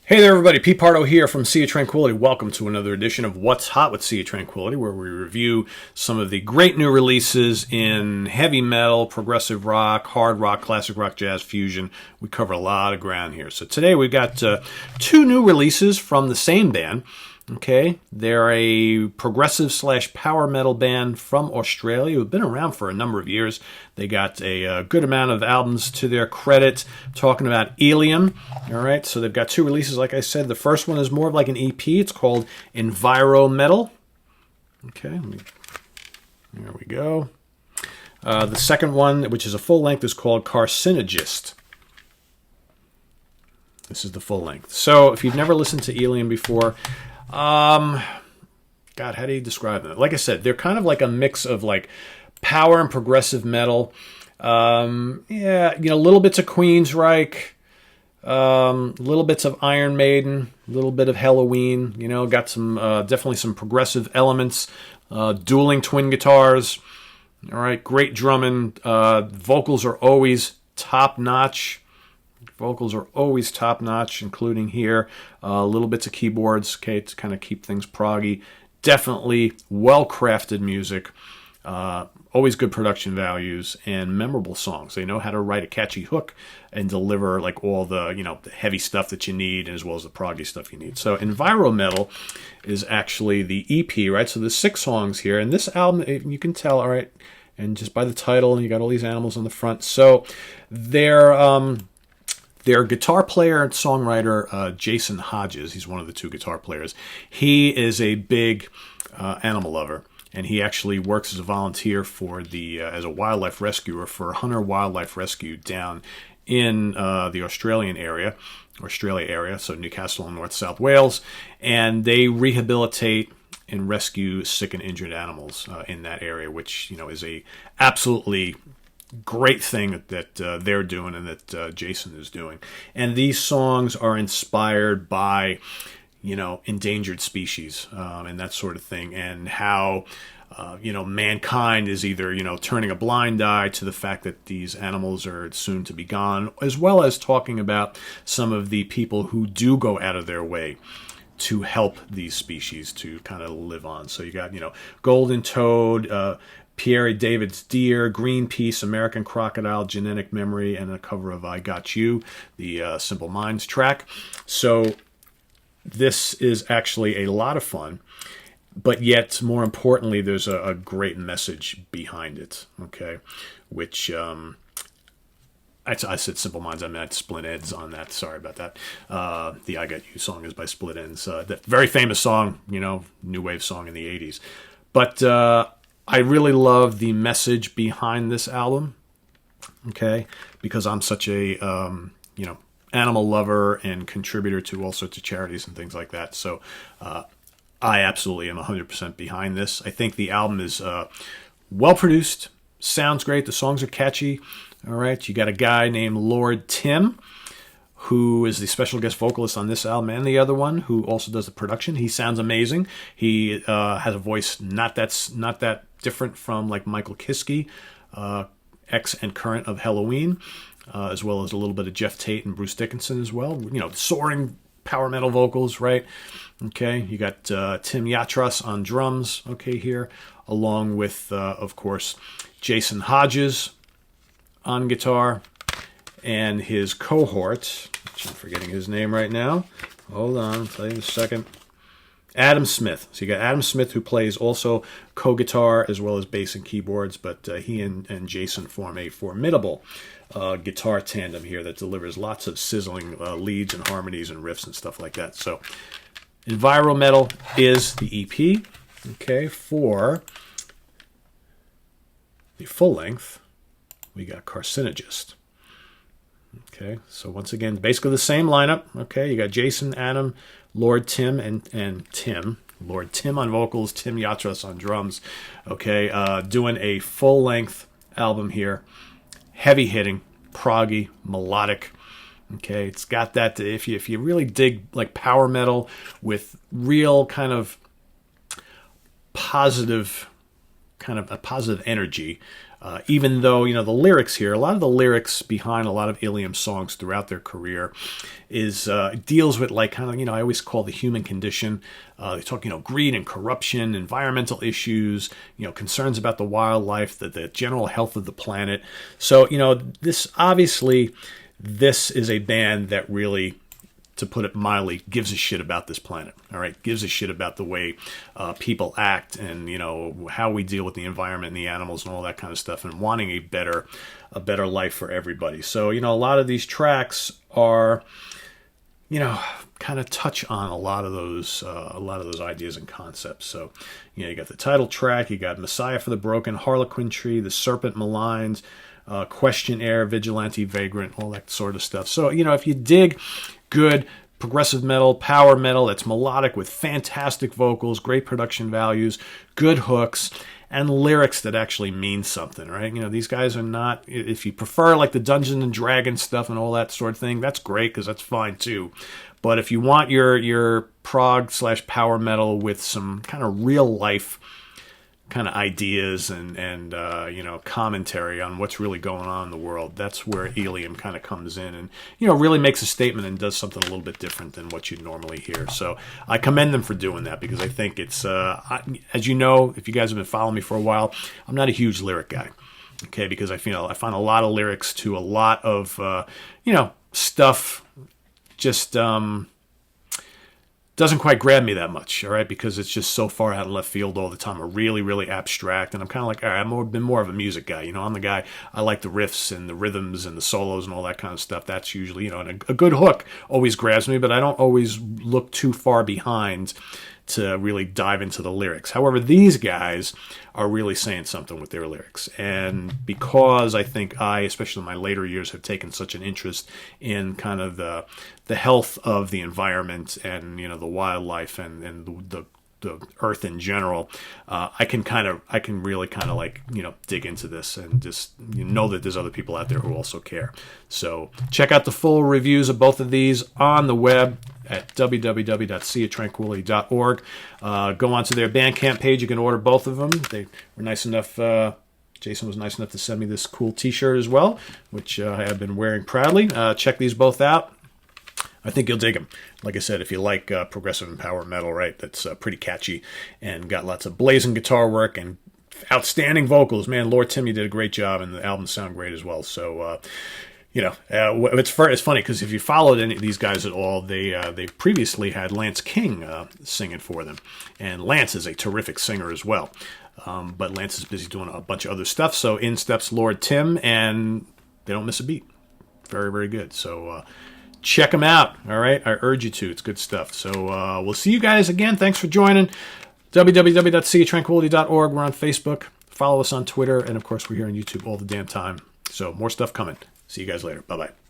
Hey there, everybody. Pete Pardo here from Sea of Tranquility. Welcome to another edition of What's Hot with Sea of Tranquility, where we review some of the great new releases in heavy metal, progressive rock, hard rock, classic rock, jazz, fusion. We cover a lot of ground here. So today we've got two new releases from the same band. Okay, they're a progressive / power metal band from Australia who've been around for a number of years. They got a good amount of albums to their credit. Talking about Ilium. All right, so they've got two releases, like I said. The first one is more of like an EP. It's called Enviro-Metal. Okay, there we go. The second one, which is a full length, is called Carcinogeist. This is the full length. So if you've never listened to Ilium before, God, how do you describe them? Like I said, they're kind of like a mix of like power and progressive metal. Little bits of Queensryche, little bits of Iron Maiden, a little bit of Halloween. Got some definitely some progressive elements. Dueling twin guitars. All right, great drumming. Vocals are always top notch. Including here. Little bits of keyboards, okay, to kind of keep things proggy. Definitely well-crafted music. Always good production values and memorable songs. They know how to write a catchy hook and deliver like all the, the heavy stuff that you need as well as the proggy stuff you need. So Enviro-Metal is actually the EP, right? So there's 6 songs here. And this album, you can tell, all right, and just by the title, you got all these animals on the front. So their guitar player and songwriter, Jason Hodges, he's one of the 2 guitar players. He is a big animal lover, and he actually works as a volunteer for as a wildlife rescuer for Hunter Wildlife Rescue down in the Australia area, so Newcastle and North South Wales, and they rehabilitate and rescue sick and injured animals in that area, which is a absolutely great thing that they're doing and that Jason is doing. And these songs are inspired by, endangered species and that sort of thing, and how, mankind is either, turning a blind eye to the fact that these animals are soon to be gone, as well as talking about some of the people who do go out of their way to help these species to kind of live on. So you got, Golden Toad, Pierre David's Deer, Greenpeace, American Crocodile, Genetic Memory, and a cover of I Got You, the Simple Minds track. So this is actually a lot of fun, but yet, more importantly, there's a great message behind it, okay? Which, I said Simple Minds, I meant Split Ends on that. Sorry about that. The I Got You song is by Split Ends. That very famous song, new wave song in the 80s. But I really love the message behind this album, okay, because I'm such a, animal lover and contributor to all sorts of charities and things like that. So I absolutely am 100% behind this. I think the album is well-produced, sounds great, the songs are catchy, all right. You got a guy named Lord Tim, who is the special guest vocalist on this album and the other one, who also does the production. He sounds amazing. He has a voice not that different from like Michael Kiske, ex and current of Halloween, as well as a little bit of Jeff Tate and Bruce Dickinson as well. Soaring power metal vocals, right? Okay, you got Tim Yatras on drums, okay, here, along with, of course, Jason Hodges on guitar, and his cohort, which I'm forgetting his name right now. Hold on, I'll tell you in a second. Adam Smith. So you got Adam Smith, who plays also co-guitar as well as bass and keyboards, but he and Jason form a formidable guitar tandem here that delivers lots of sizzling leads and harmonies and riffs and stuff like that. So Enviro-Metal is the EP. Okay, for the full length, we got Carcinogeist. Okay, so once again, basically the same lineup. Okay, you got Jason, Adam, Lord Tim, and Tim. Lord Tim on vocals, Tim Yatras on drums. Okay, doing a full-length album here. Heavy-hitting, proggy, melodic. Okay, it's got that, if you really dig like power metal with real kind of positive energy, Even though, the lyrics here, a lot of the lyrics behind a lot of Ilium songs throughout their career is deals with like kind of, I always call the human condition. They talk, greed and corruption, environmental issues, concerns about the wildlife, the general health of the planet. So, this is a band that really, to put it mildly, gives a shit about this planet, all right? Gives a shit about the way people act and, how we deal with the environment and the animals and all that kind of stuff, and wanting a better life for everybody. So, a lot of these tracks are, kind of touch on a lot of those ideas and concepts. So, you got the title track, you got Messiah for the Broken, Harlequin Tree, The Serpent Maligns, Questionnaire, Vigilante, Vagrant, all that sort of stuff. So, if you dig good progressive metal, power metal that's melodic with fantastic vocals, great production values, good hooks, and lyrics that actually mean something, right? These guys are not, if you prefer like the Dungeons and Dragons stuff and all that sort of thing, that's great because that's fine too. But if you want your prog / power metal with some kind of real life kind of ideas and commentary on what's really going on in the world, that's where Ilium kind of comes in and really makes a statement and does something a little bit different than what you normally hear. So I commend them for doing that, because I think it's as you know, if you guys have been following me for a while, I'm not a huge lyric guy, okay, because I find a lot of lyrics to a lot of stuff just doesn't quite grab me that much, all right, because it's just so far out in left field all the time, or really, really abstract, and I'm kind of like, all right, I've been more of a music guy, I'm the guy, I like the riffs and the rhythms and the solos and all that kind of stuff. That's usually, and a good hook always grabs me, but I don't always look too far behind to really dive into the lyrics. However, these guys are really saying something with their lyrics. And because I think especially in my later years, have taken such an interest in kind of the health of the environment and, the wildlife and the earth in general, I can really kind of like, dig into this and just know that there's other people out there who also care. So check out the full reviews of both of these on the web at www.seaoftranquility.org. Go onto their Bandcamp page. You can order both of them. They were nice enough. Jason was nice enough to send me this cool t-shirt as well, which I have been wearing proudly. Check these both out. I think you'll dig them. Like I said, if you like progressive and power metal, right, that's pretty catchy and got lots of blazing guitar work and outstanding vocals. Man, Lord Tim, you did a great job, and the albums sound great as well. So, it's funny because if you followed any of these guys at all, they previously had Lance King singing for them, and Lance is a terrific singer as well. But Lance is busy doing a bunch of other stuff. So in steps Lord Tim, and they don't miss a beat. Very, very good. So check them out. All right, I urge you to. It's good stuff. So we'll see you guys again. Thanks for joining. www.seaoftranquility.org. We're on Facebook. Follow us on Twitter, and of course we're here on YouTube all the damn time. So more stuff coming. See you guys later. Bye-bye.